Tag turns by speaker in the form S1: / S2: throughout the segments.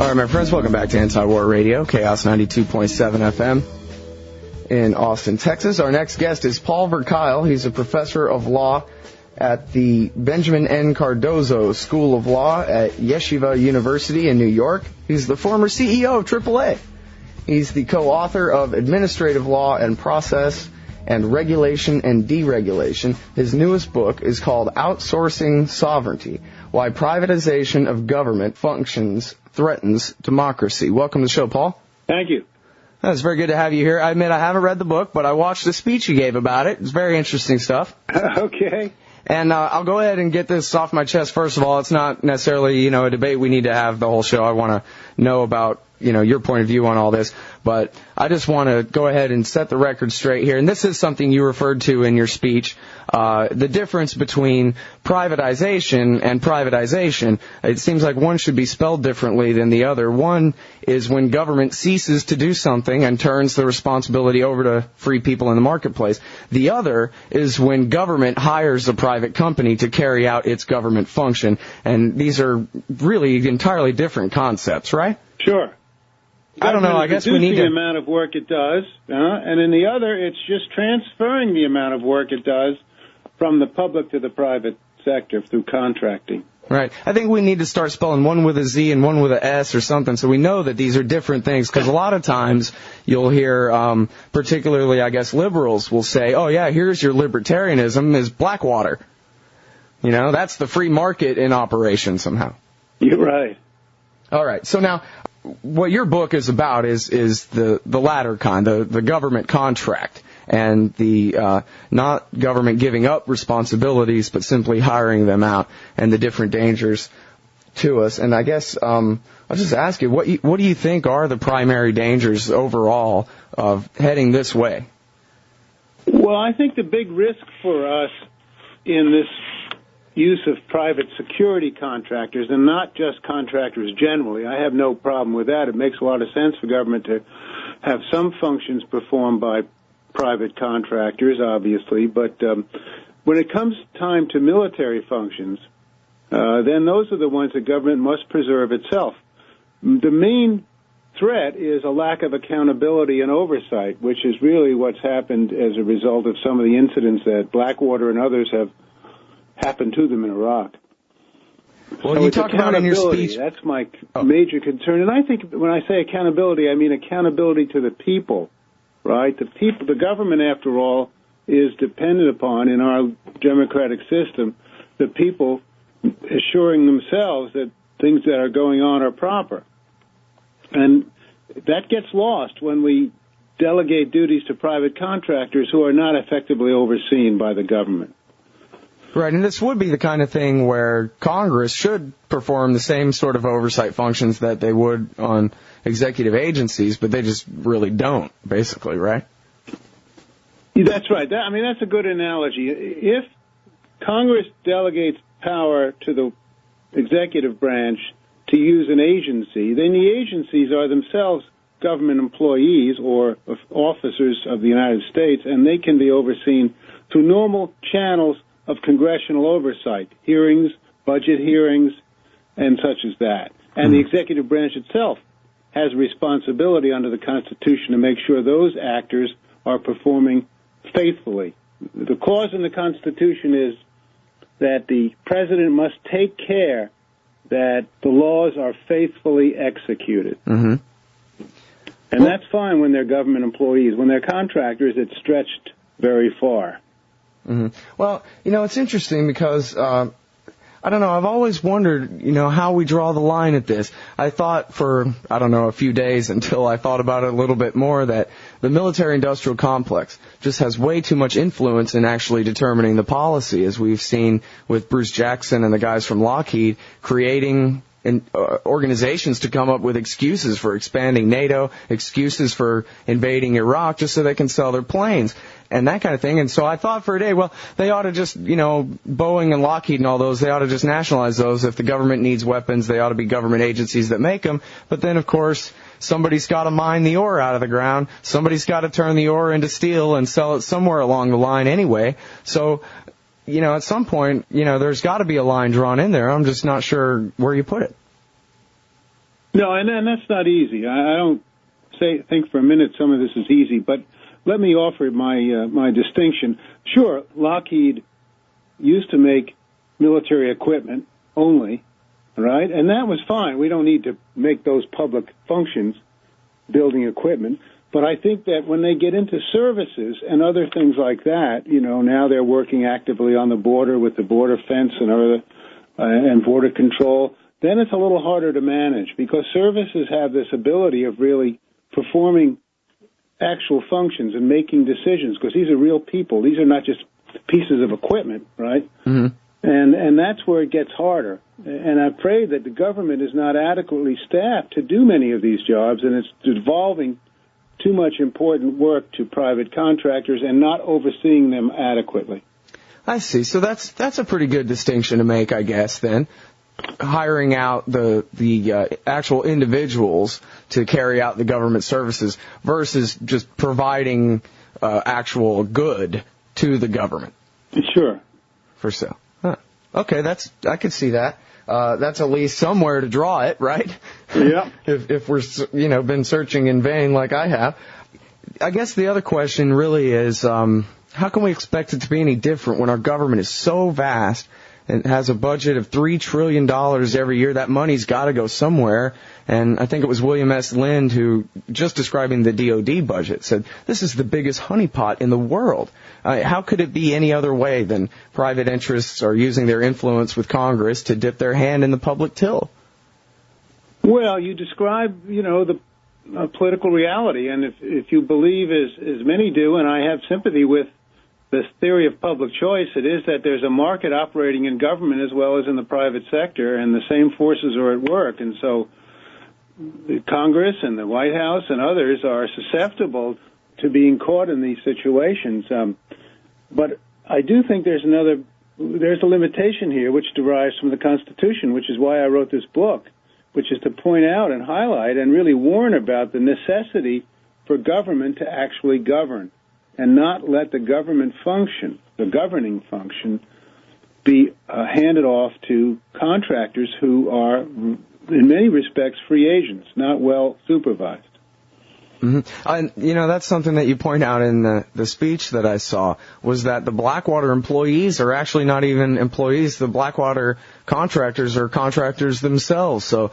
S1: All right, my friends, welcome back to Anti-War Radio, Chaos 92.7 FM in Austin, Texas. Our next guest is Paul Verkuil. He's a professor of law at the Benjamin N. Cardozo School of Law at Yeshiva University in New York. He's the former CEO of AAA. He's the co-author of Administrative Law and Process and Regulation and Deregulation. His newest book is called Outsourcing Sovereignty, Why Privatization of Government Functions Threatens Democracy. Welcome to the show, Paul.
S2: Thank you.
S1: It's very good to have you here. I admit I haven't read the book, but I watched the speech you gave about it. It's very interesting stuff.
S2: Okay.
S1: And I'll go ahead and get this off my chest. First of all, it's not necessarily, a debate we need to have the whole show. I want to know about, your point of view on all this. But I just want to go ahead and set the record straight here. And this is something you referred to in your speech, the difference between privatization and privatization. It seems like one should be spelled differently than the other. One is when government ceases to do something and turns the responsibility over to free people in the marketplace. The other is when government hires a private company to carry out its government function. And these are really entirely different concepts, right?
S2: Sure.
S1: I don't know. I guess we need to.
S2: The amount of work it does, and in the other, it's just transferring the amount of work it does from the public to the private sector through contracting.
S1: Right. I think we need to start spelling one with a Z and one with a S or something, so we know that these are different things. Because a lot of times you'll hear, particularly, I guess, liberals will say, "Oh yeah, here's your libertarianism is Blackwater." That's the free market in operation somehow.
S2: You're right.
S1: All right. So now, what your book is about is the latter kind, the government contract, and the not government giving up responsibilities, but simply hiring them out, and the different dangers to us. And I guess I'll just ask you, what do you think are the primary dangers overall of heading this way?
S2: Well, I think the big risk for us in this use of private security contractors, and not just contractors generally. I have no problem with that. It makes a lot of sense for government to have some functions performed by private contractors, obviously, but when it comes time to military functions, then those are the ones that government must preserve itself. The main threat is a lack of accountability and oversight, which is really what's happened as a result of some of the incidents that Blackwater and others have happened to them in Iraq.
S1: Well,
S2: so
S1: you talk about in your speech.
S2: That's my major concern. And I think when I say accountability, I mean accountability to the people, right? The people, the government, after all, is dependent upon, in our democratic system, the people assuring themselves that things that are going on are proper. And that gets lost when we delegate duties to private contractors who are not effectively overseen by the government.
S1: Right, and this would be the kind of thing where Congress should perform the same sort of oversight functions that they would on executive agencies, but they just really don't, basically, right?
S2: That's right. That's a good analogy. If Congress delegates power to the executive branch to use an agency, then the agencies are themselves government employees or officers of the United States, and they can be overseen through normal channels of congressional oversight, hearings, budget hearings, and such as that. And the executive branch itself has responsibility under the Constitution to make sure those actors are performing faithfully. The clause in the Constitution is that the president must take care that the laws are faithfully executed. Mm-hmm. And that's fine when they're government employees. When they're contractors, it's stretched very far.
S1: Mm-hmm. Well, it's interesting because, I don't know, I've always wondered, how we draw the line at this. I thought for, a few days until I thought about it a little bit more that the military-industrial complex just has way too much influence in actually determining the policy, as we've seen with Bruce Jackson and the guys from Lockheed creating organizations to come up with excuses for expanding NATO, excuses for invading Iraq just so they can sell their planes and that kind of thing. And so I thought for a day, well, they ought to just, Boeing and Lockheed and all those, they ought to just nationalize those. If the government needs weapons, they ought to be government agencies that make them. But then, of course, somebody's got to mine the ore out of the ground. Somebody's got to turn the ore into steel and sell it somewhere along the line anyway. So, at some point, there's got to be a line drawn in there. I'm just not sure where you put it.
S2: No, and that's not easy. I don't think for a minute some of this is easy, but let me offer my distinction. Sure, Lockheed used to make military equipment only, right? And that was fine. We don't need to make those public functions, building equipment. But I think that when they get into services and other things like that, now they're working actively on the border with the border fence and border control, then it's a little harder to manage because services have this ability of really performing actual functions and making decisions because these are real people. These are not just pieces of equipment, right? Mm-hmm. And that's where it gets harder. And I'm afraid that the government is not adequately staffed to do many of these jobs, and it's devolving too much important work to private contractors and not overseeing them adequately.
S1: I see. So that's a pretty good distinction to make, I guess, then. Hiring out the actual individuals to carry out the government services versus just providing actual good to the government.
S2: Sure.
S1: For sale. Huh. Okay, I could see that. That's at least somewhere to draw it, right?
S2: Yeah.
S1: if we're been searching in vain like I have. I guess the other question really is how can we expect it to be any different when our government is so vast and has a budget of $3 trillion every year? That money's got to go somewhere. And I think it was William S. Lind who, just describing the DOD budget, said this is the biggest honeypot in the world. How could it be any other way than private interests are using their influence with Congress to dip their hand in the public till?
S2: Well, you describe, the political reality. And if you believe, as many do, and I have sympathy with this theory of public choice, it is that there's a market operating in government as well as in the private sector, and the same forces are at work. And so the Congress and the White House and others are susceptible to being caught in these situations. But I do think there's a limitation here which derives from the Constitution, which is why I wrote this book, which is to point out and highlight and really warn about the necessity for government to actually govern, and not let the government function, the governing function, be handed off to contractors who are, in many respects, free agents, not well supervised.
S1: Mm-hmm. And, that's something that you point out in the speech that I saw, was that the Blackwater employees are actually not even employees. The Blackwater contractors are contractors themselves, so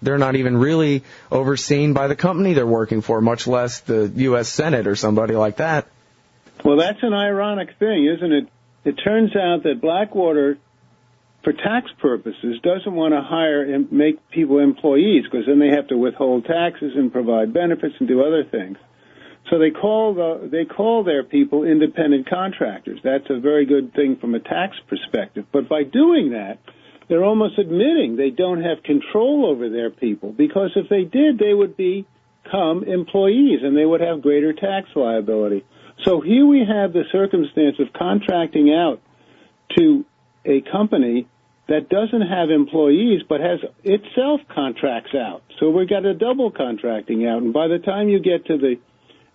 S1: they're not even really overseen by the company they're working for, much less the U.S. Senate or somebody like that.
S2: Well, that's an ironic thing, isn't it? It turns out that Blackwater, for tax purposes, doesn't want to hire and make people employees because then they have to withhold taxes and provide benefits and do other things. So they call their people independent contractors. That's a very good thing from a tax perspective. But by doing that, they're almost admitting they don't have control over their people, because if they did, they would become employees and they would have greater tax liability. So here we have the circumstance of contracting out to a company that doesn't have employees but has itself contracts out. So we've got a double contracting out. And by the time you get to the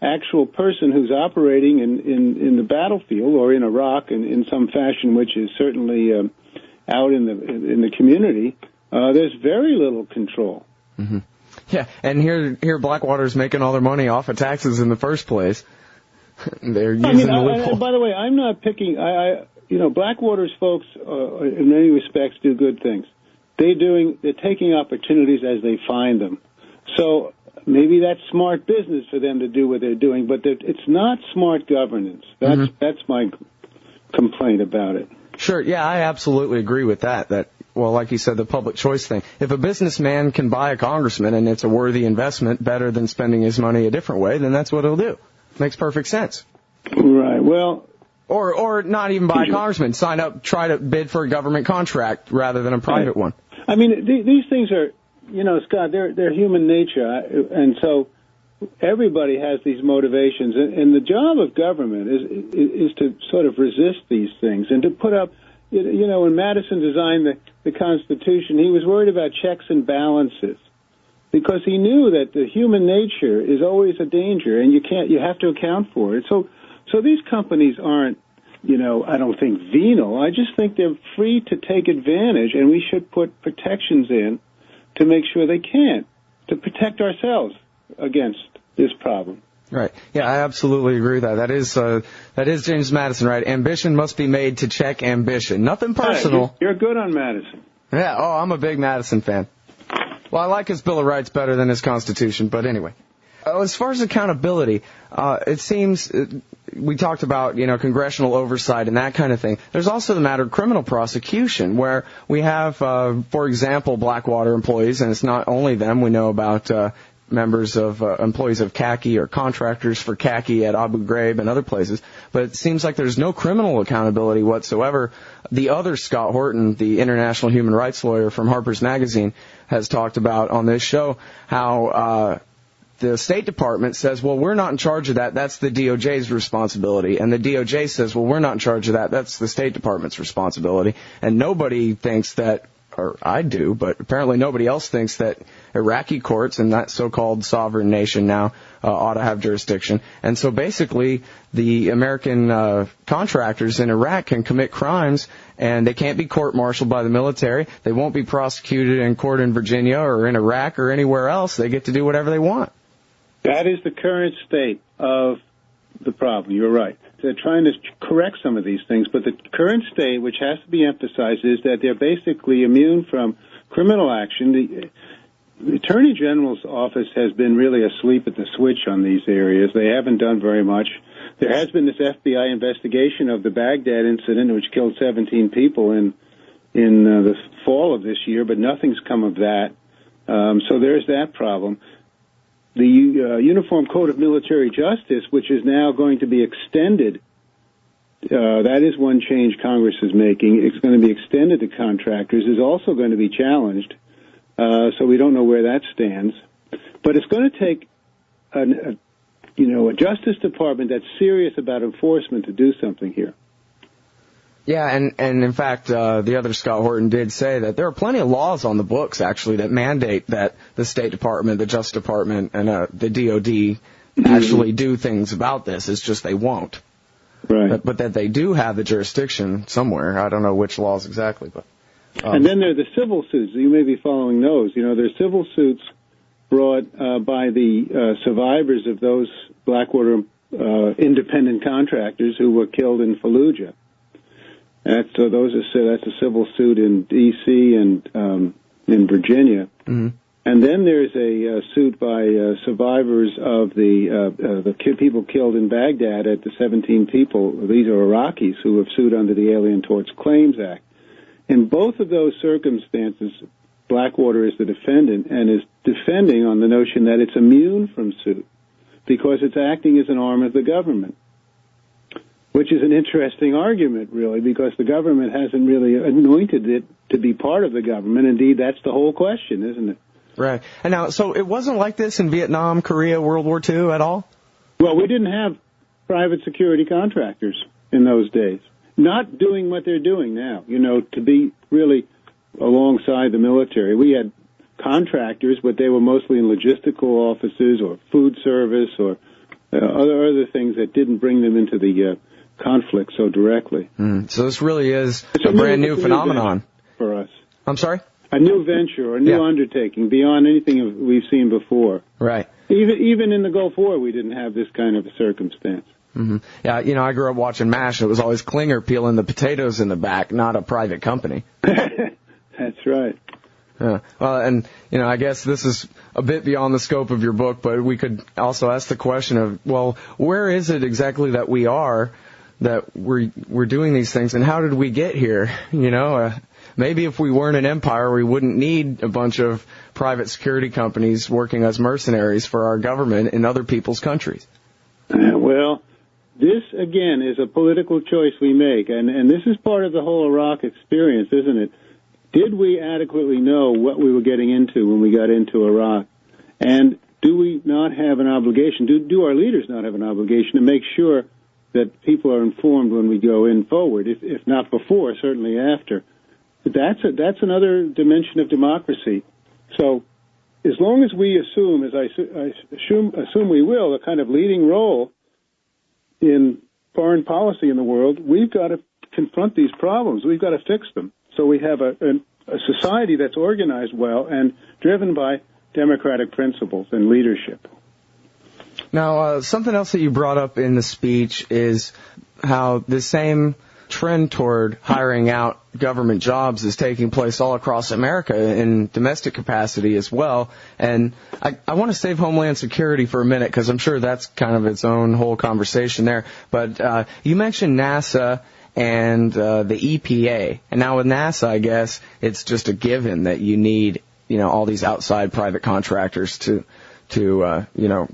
S2: actual person who's operating in the battlefield or in Iraq in some fashion, which is certainly out in the community, there's very little control.
S1: Mm-hmm. Yeah, and here Blackwater's making all their money off of taxes in the first place. They're using the loophole.
S2: By the way, I'm not picking. Blackwater's folks, in many respects, do good things. They're taking opportunities as they find them. So maybe that's smart business for them to do what they're doing, but it's not smart governance. That's my complaint about it.
S1: Sure. Yeah, I absolutely agree with that. Well, like you said, the public choice thing. If a businessman can buy a congressman and it's a worthy investment, better than spending his money a different way, then that's what he'll do. Makes perfect sense.
S2: Right. Well,
S1: or not even buy a congressman. Sign up, try to bid for a government contract rather than a private one.
S2: I mean, these things are, Scott, they're human nature, and so everybody has these motivations, and the job of government is to sort of resist these things and to put up. When Madison designed the Constitution, he was worried about checks and balances, because he knew that the human nature is always a danger, and you have to account for it. So these companies aren't, I don't think venal. I just think they're free to take advantage, and we should put protections in to make sure they can't. to protect ourselves against this problem.
S1: Right. Yeah, I absolutely agree with that. That is James Madison, right? Ambition must be made to check ambition. Nothing personal.
S2: You're good on Madison.
S1: Yeah. Oh, I'm a big Madison fan. Well, I like his Bill of Rights better than his Constitution, but anyway. As far as accountability, it seems we talked about, congressional oversight and that kind of thing. There's also the matter of criminal prosecution, where we have, for example, Blackwater employees, and it's not only them. We know about members of employees of khaki or contractors for khaki at Abu Ghraib and other places. But it seems like there's no criminal accountability whatsoever. The other Scott Horton, the international human rights lawyer from Harper's Magazine, has talked about on this show how the State Department says, well, we're not in charge of that. That's the DOJ's responsibility. And the DOJ says, well, we're not in charge of that. That's the State Department's responsibility. And nobody thinks that, or I do, but apparently nobody else thinks that Iraqi courts and that so-called sovereign nation now ought to have jurisdiction. And so basically the American contractors in Iraq can commit crimes and they can't be court-martialed by the military. They won't be prosecuted in court in Virginia or in Iraq or anywhere else. They get to do whatever they want.
S2: That is the current state of the problem. You're right. They're trying to correct some of these things, but the current state, which has to be emphasized, is that they're basically immune from criminal action. The Attorney General's office has been really asleep at the switch on these areas. They haven't done very much. There has been this FBI investigation of the Baghdad incident, which killed 17 people in the fall of this year, but nothing's come of that. So there's that problem. The Uniform Code of Military Justice, which is now going to be extended, that is one change Congress is making. It's going to be extended to contractors, is also going to be challenged. So we don't know where that stands. But it's going to take a Justice Department that's serious about enforcement to do something here.
S1: Yeah, and in fact, the other Scott Horton did say that there are plenty of laws on the books, actually, that mandate that the State Department, the Justice Department, and the DOD actually do things about this. It's just they won't.
S2: Right.
S1: But that they do have the jurisdiction somewhere. I don't know which laws exactly, but.
S2: And then there are the civil suits. You may be following those. There's civil suits brought by the survivors of those Blackwater independent contractors who were killed in Fallujah. That's a civil suit in D.C. and in Virginia. Mm-hmm. And then there's a suit by survivors of the people killed in Baghdad at the 17 people. These are Iraqis who have sued under the Alien Torts Claims Act. In both of those circumstances, Blackwater is the defendant and is defending on the notion that it's immune from suit because it's acting as an arm of the government, which is an interesting argument, really, because the government hasn't really anointed it to be part of the government. Indeed, that's the whole question, isn't it?
S1: Right. And now, so it wasn't like this in Vietnam, Korea, World War II at all?
S2: Well, we didn't have private security contractors in those days. Not doing what they're doing now, to be really alongside the military. We had contractors, but they were mostly in logistical offices or food service or other things that didn't bring them into the conflict so directly.
S1: So this really is a brand new phenomenon
S2: for us.
S1: I'm sorry?
S2: A new venture, a new undertaking beyond anything we've seen before.
S1: Right.
S2: Even in the Gulf War, we didn't have this kind of a circumstance.
S1: Mm-hmm. Yeah, I grew up watching MASH. It was always Klinger peeling the potatoes in the back, not a private company.
S2: That's right.
S1: Yeah. Well, and, I guess this is a bit beyond the scope of your book, but we could also ask the question of, well, where is it exactly that we are, that we're doing these things, and how did we get here? Maybe if we weren't an empire, we wouldn't need a bunch of private security companies working as mercenaries for our government in other people's countries.
S2: Well, this, again, is a political choice we make, and this is part of the whole Iraq experience, isn't it? Did we adequately know what we were getting into when we got into Iraq? And do we not have an obligation, do our leaders not have an obligation to make sure that people are informed when we go in forward, if not before, certainly after? That's another dimension of democracy. So as long as we assume, as I assume we will, a kind of leading role in foreign policy in the world, we've got to confront these problems. We've got to fix them. So we have a society that's organized well and driven by democratic principles and leadership.
S1: Now, something else that you brought up in the speech is how the same trend toward hiring out government jobs is taking place all across America in domestic capacity as well. And I want to save Homeland Security for a minute because I'm sure that's kind of its own whole conversation there. But you mentioned NASA and the EPA. And now with NASA, I guess it's just a given that you need, all these outside private contractors to do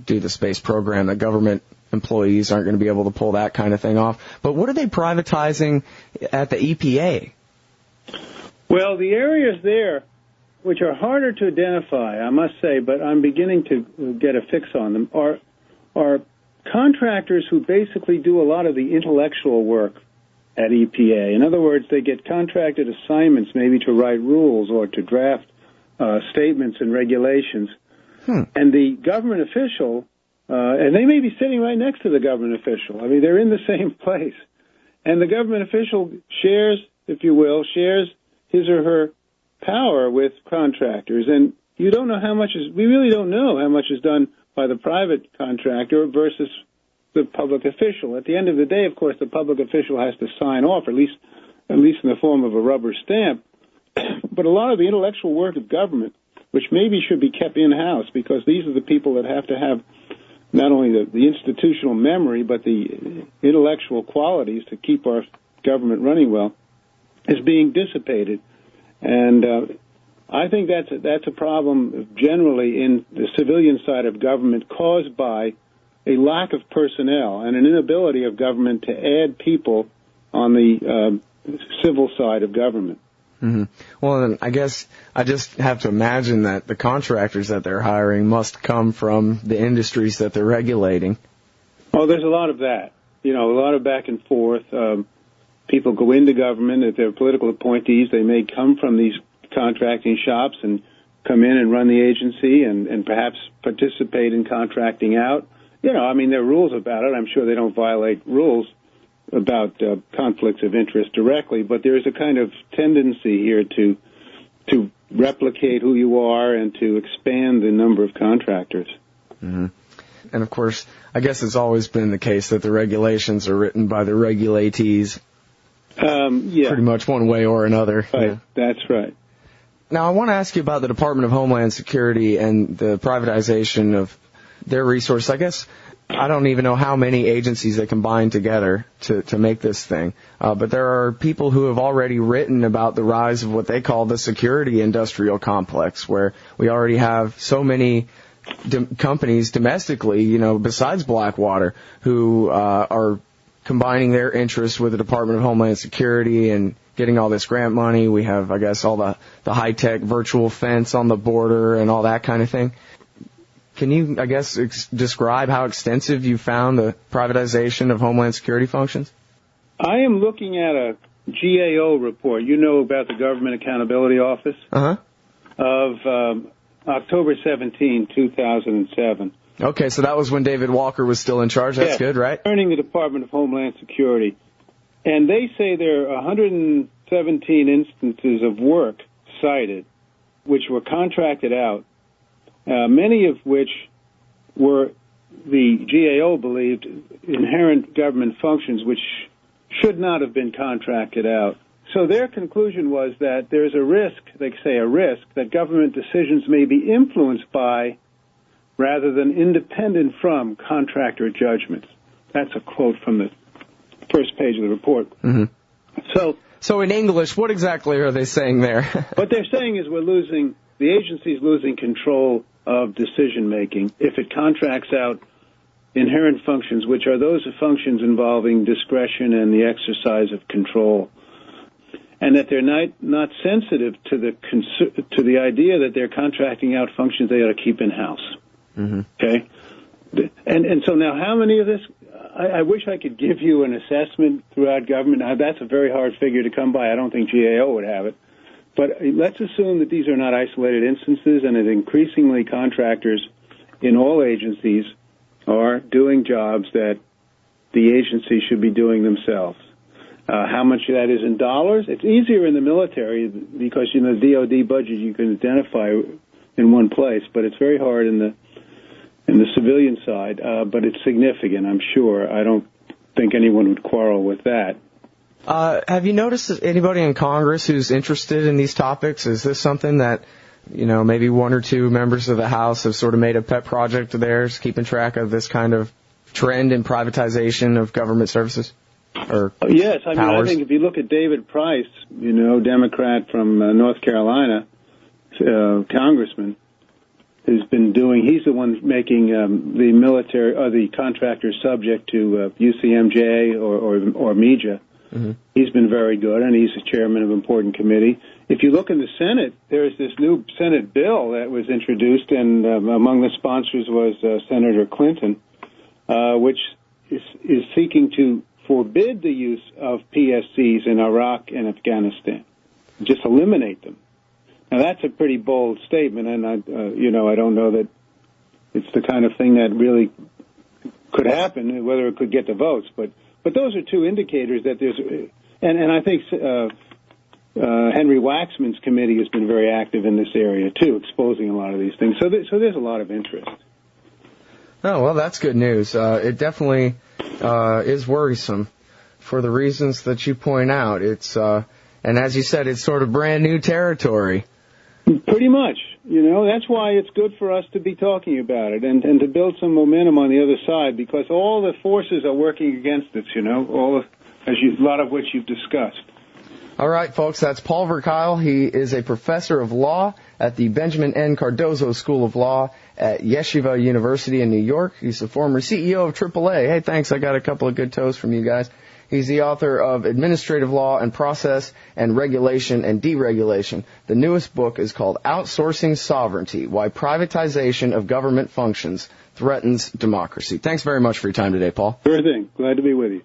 S1: the space program. The government employees aren't going to be able to pull that kind of thing off. But what are they privatizing at the EPA?
S2: Well, the areas there, which are harder to identify, I must say, but I'm beginning to get a fix on them, are contractors who basically do a lot of the intellectual work at EPA. In other words, they get contracted assignments maybe to write rules or to draft statements and regulations. And the government official, and they may be sitting right next to the government official. I mean, they're in the same place. And the government official shares, if you will, his or her power with contractors. And we really don't know how much is done by the private contractor versus the public official. At the end of the day, of course, the public official has to sign off, at least in the form of a rubber stamp. But a lot of the intellectual work of government, which maybe should be kept in-house, because these are the people that have to have not only the institutional memory, but the intellectual qualities to keep our government running well, is being dissipated. And I think that's a problem generally in the civilian side of government caused by a lack of personnel and an inability of government to add people on the civil side of government.
S1: Mm-hmm. Well, then I guess I just have to imagine that the contractors that they're hiring must come from the industries that they're regulating.
S2: Oh, there's a lot of that. A lot of back and forth. People go into government. If they're political appointees, they may come from these contracting shops and come in and run the agency and perhaps participate in contracting out. There are rules about it. I'm sure they don't violate rules about conflicts of interest directly, but there's a kind of tendency here to replicate who you are and to expand the number of contractors.
S1: Mm-hmm. And of course, I guess it's always been the case that the regulations are written by the regulatees.
S2: Yeah.
S1: Pretty much one way or another.
S2: Right.
S1: Yeah.
S2: That's right.
S1: Now, I want to ask you about the Department of Homeland Security and the privatization of their resources. I guess I don't even know how many agencies they combine together to make this thing. But there are people who have already written about the rise of what they call the security industrial complex, where we already have so many companies domestically, besides Blackwater, who are combining their interests with the Department of Homeland Security and getting all this grant money. We have, I guess, all the high-tech virtual fence on the border and all that kind of thing. Can you, I guess, describe how extensive you found the privatization of Homeland Security functions?
S2: I am looking at a GAO report. You know about the Government Accountability Office?
S1: Uh-huh.
S2: Of October 17, 2007.
S1: Okay, so that was when David Walker was still in charge. That's good, right?
S2: Concerning the Department of Homeland Security. And they say there are 117 instances of work cited which were contracted out, many of which were, the GAO believed, inherent government functions which should not have been contracted out. So their conclusion was that there's a risk, they say a risk, that government decisions may be influenced by rather than independent from contractor judgments. That's a quote from the first page of the report.
S1: Mm-hmm.
S2: So
S1: in English, what exactly are they saying there?
S2: What they're saying is the agency's losing control of decision-making if it contracts out inherent functions, which are those functions involving discretion and the exercise of control, and that they're not sensitive to the idea that they're contracting out functions they ought to keep in-house.
S1: Mm-hmm.
S2: Okay? And so now how many of this... I wish I could give you an assessment throughout government. Now, that's a very hard figure to come by. I don't think GAO would have it. But let's assume that these are not isolated instances and that increasingly contractors in all agencies are doing jobs that the agency should be doing themselves. How much of that is in dollars? It's easier in the military because, the DOD budget, you can identify in one place, but it's very hard in the civilian side. But it's significant, I'm sure. I don't think anyone would quarrel with that.
S1: Have you noticed anybody in Congress who's interested in these topics? Is this something that, maybe one or two members of the House have sort of made a pet project of theirs, keeping track of this kind of trend in privatization of government services?
S2: Yes, I think if you look at David Price, Democrat from North Carolina, congressman, he's the one making the military or the contractors subject to UCMJ or MEJA. Mm-hmm. He's been very good, and he's the chairman of an important committee. If you look in the Senate, there's this new Senate bill that was introduced, and among the sponsors was Senator Clinton, which is seeking to forbid the use of PSCs in Iraq and Afghanistan, just eliminate them. Now that's a pretty bold statement, and I don't know that it's the kind of thing that really could happen, whether it could get the votes, but those are two indicators that there's, and I think Henry Waxman's committee has been very active in this area too, exposing a lot of these things. So there's a lot of interest.
S1: Oh, well, that's good news. It definitely is worrisome for the reasons that you point out. It's and as you said, it's sort of brand new territory.
S2: Pretty much. That's why it's good for us to be talking about it and to build some momentum on the other side, because all the forces are working against it, a lot of which you've discussed.
S1: All right, folks, that's Paul Verkuil. He is a professor of law at the Benjamin N. Cardozo School of Law at Yeshiva University in New York. He's the former CEO of AAA. Hey, thanks. I got a couple of good toes from you guys. He's the author of Administrative Law and Process and Regulation and Deregulation. The newest book is called Outsourcing Sovereignty, Why Privatization of Government Functions Threatens Democracy. Thanks very much for your time today, Paul.
S2: Sure thing. Glad to be with you.